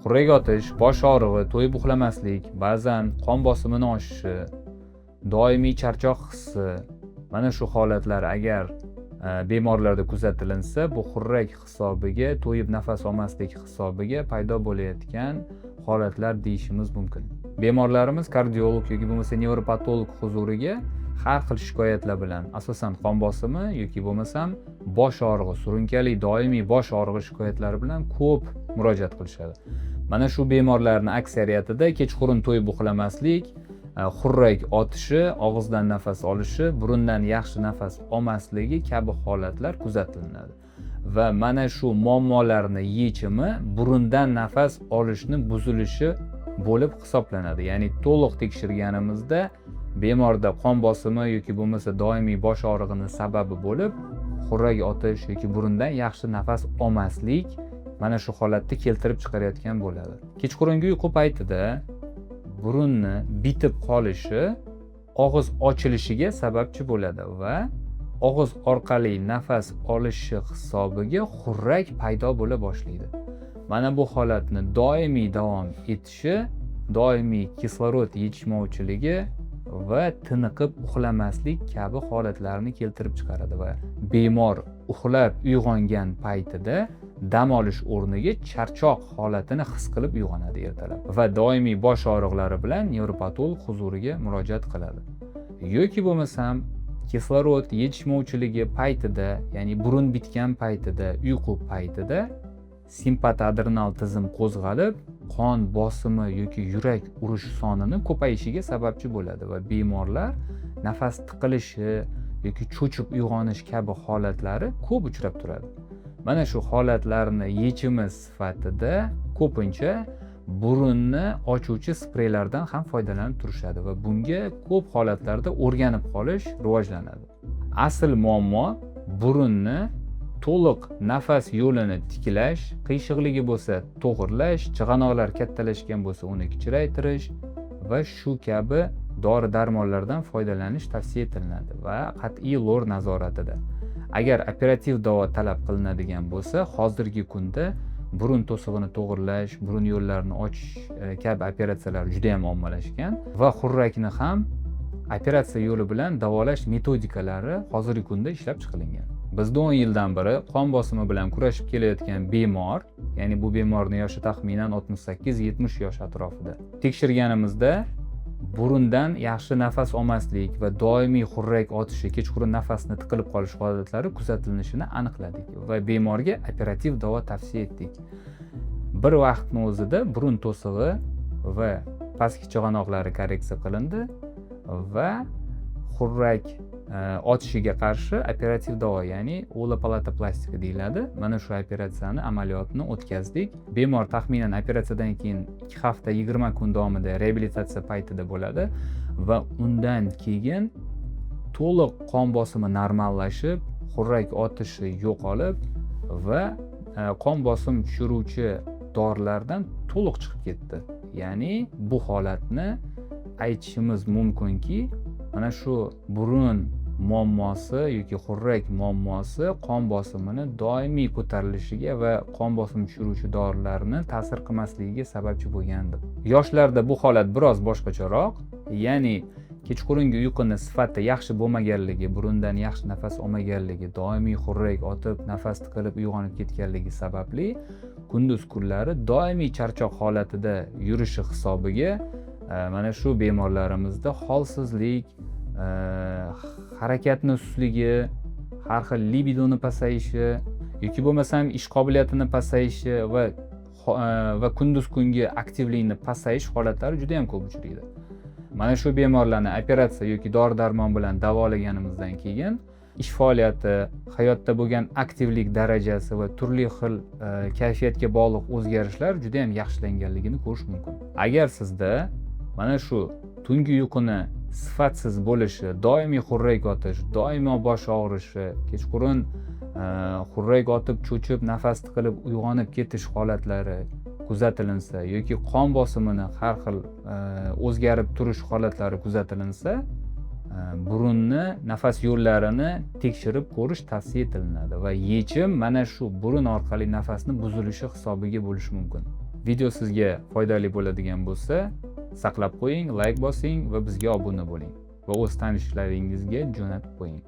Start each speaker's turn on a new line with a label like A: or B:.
A: xurrak otish, bosh og'rig'i, to'yib uxlamaslik, ba'zan qon bosimini oshishi, doimiy charchoq hissi, mana shu holatlar agar bemorlarda kuzatilinsa, bu xurrak hisobiga, to'yib nafas olmaslik hisobiga paydo bo'layotgan holatlar deyishimiz mumkin. Bemorlarimiz kardiolog yoki bo'lmasa nevropatolog huzuriga har xil shikoyatlar bilan, asosan qon bosimi yoki bo'lmasam bosh og'rig'i, surunkali doimiy bosh og'rig'i shikoyatlari bilan ko'p murojaat qilishadi. Mana shu bemorlarning aksariyatida kechqurun to'yib uxlamaslik, xurrak otishi, og'izdan nafas olishi, burundan yaxshi nafas olmasligi kabi holatlar kuzatiladi. Va mana shu muammolarning yechimi burundan nafas olishni buzilishi bo'lib hisoblanadi. Ya'ni to'liq tekshirganimizda bemorda qon bosimi yoki bo'lmasa doimiy bosh og'rig'ining sababi bo'lib xurrak otish yoki burundan yaxshi nafas olmaslik mana shu holatni keltirib chiqarayotgan bo'ladi. Kechqurungi uyqu paytida burunni bitib qolishi og'iz ochilishiga sababchi bo'ladi va og'iz orqali nafas olishi hisobiga xurrak paydo bo'la boshlaydi. Mana bu holatni doimiy davom etishi, doimiy kislorod yetishmovchiligi va tiniqib uxlamaslik kabi holatlarni keltirib chiqaradi va bemor uxlab uyg'ongan paytida dam olish o'rniga charchoq holatini his qilib uyg'onadi ertalab va doimiy bosh og'riqlari bilan nevropatolog huzuriga murojaat qiladi. Yoki bo'lmasam kislorod yetishmovchiligi paytida, ya'ni burun bitgan paytida, uyqu paytida simpatadrenal tizim qo'zg'alib, qon bosimi yoki yurak urish sonini ko'payishiga sababchi bo'ladi va bemorlar nafas tiqilishi yoki cho'chib uyg'onish kabi holatlari ko'p uchrab turadi. Mana shu holatlarni yechimi sifatida ko'pincha burunni ochuvchi spreylardan ham foydalanib turishadi va bunga ko'p holatlarda o'rganib qolish rivojlanadi. Asl muammo burunni to'liq nafas yo'lini tiklash, qiyshiqligi bo'lsa to'g'irlash, chig'anoqlar kattalashgan bo'lsa uni kichraytirish va shu kabi dori-darmonlardan foydalanish tavsiya etiladi va qat'iy lor nazoratida. Agar operativ davo talab qilinadigan bo'lsa, hozirgi kunda burun to'sig'ini to'g'irlash, burun yo'llarini ochish kabi operatsiyalar juda ham ommalashgan va xurrakni ham operatsiya yo'li bilan davolash metodikalari hozirgi kunda ishlab chiqarilgan. Bizda 10 yildan beri qon bosimi bilan kurashib kelayotgan bemor, ya'ni bu bemorning yoshi taxminan 68-70 yosh atrofida. Tekshirganimizda burundan yaxshi nafas olmaslik va doimiy xurrak otishi, kechqurun nafasni tiqilib qolish holatlari kuzatilishini aniqladik va bemorga operativ davo tavsiya etdik. Bir vaqtning o'zida burun to'sig'i va pastki chig'anoqlari korreksiya qilindi va xurrak otishiga qarshi operativ davo, ya'ni olopalatoplastika deyiladi. Mana shu operatsiyani amaliyotini o'tkazdik. Bemor taxminan operatsiyadan keyin 2 hafta 20 kun davomida reabilitatsiya paytida bo'ladi va undan keyin to'liq qon bosimi normallashib, xurrak otishi yo'qolib va qon bosim tushiruvchi dorilardan to'liq chiqib ketdi. Ya'ni bu holatni aytishimiz mumkinki, mana shu burun muammosi yoki xurrak muammosi qon bosimini doimiy ko'tarilishiga va qon bosim tushiruvchi dorilarni ta'sir qilmasligiga sababchi bo'lgandi. Yoshlarda bu holat biroz boshqacharoq, ya'ni kechqurungi uyquni sifati yaxshi bo'lmaganligi, burundan yaxshi nafas olmaganligi, doimiy xurrak otib, nafas tiqilib uyg'onib ketganligi sababli kunduz kunlari doimiy charchoq holatida yurishi hisobiga mana shu bemorlarimizda holsizlik, harakatni sustligi, har xil libidoni pasayishi yoki bo'lmasam ish qobiliyatini pasayishi va kunduz kungi aktivlikni pasayish holatlari juda ham ko'p uchraydi. Mana shu bemorlarni operatsiya yoki dori-darmon bilan davolaganimizdan keyin ish faoliyati, hayotda bo'lgan aktivlik darajasi va turli xil kayfiyatga bog'liq o'zgarishlar juda ham yaxshilanganligini ko'rish mumkin. Agar sizda mana shu tungi uyquni sifatsiz bo'lishi, doimiy xurrak otish, doimo bosh og'rishi, kechqurun xurrak otib, cho'chib, nafas tiqilib uyg'onib ketish holatlari kuzatilinsa yoki qon bosimini har xil o'zgarib turish holatlari kuzatilinsa, burunni, nafas yo'llarini tekshirib ko'rish tavsiya etiladi va yechim mana shu burun orqali nafasni buzilishi hisobiga bo'lishi mumkin. video sizga foydali bo'ladigan bo'lsa, saqlab qo'ying, like bosing va bizga obuna bo'ling va o'z tanishlaringizga jo'natib qo'ying.